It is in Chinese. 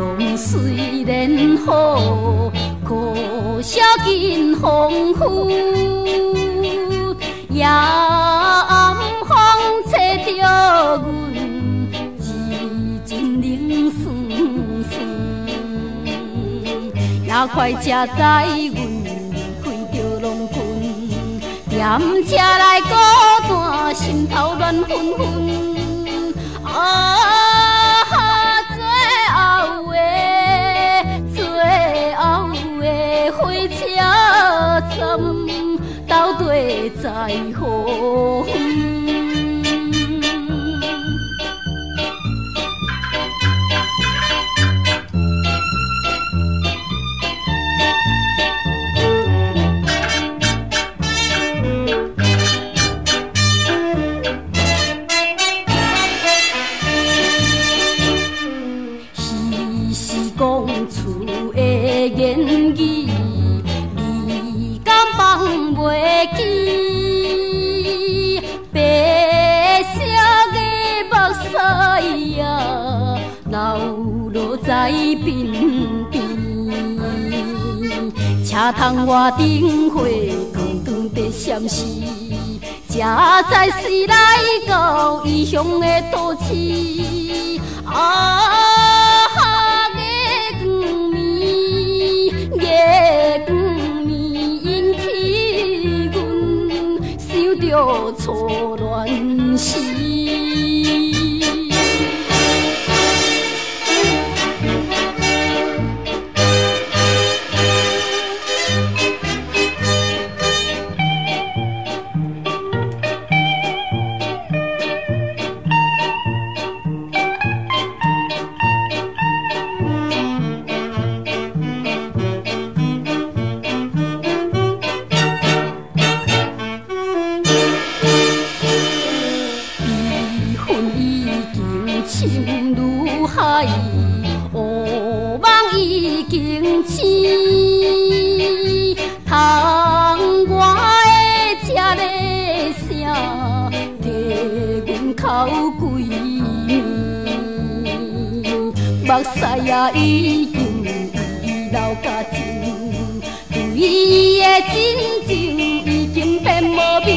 用水莲好，可惜今风雨，夜暗风吹着阮，自尊冷酸酸，也快才知阮开着龙群，踮车来孤单，心头乱纷纷。啊！火车站斗底在何远？稀是讲厝的言语。放袂记，白色的目屎啊，流落在鬓边。车窗外灯火光光在闪烁，才知谁来到异乡的都市。啊！着错乱时，情如海，乌梦已经醒。窗外的车的声，替阮哭几暝。目屎也已经遗留甲尽，对伊的真情已经变无味。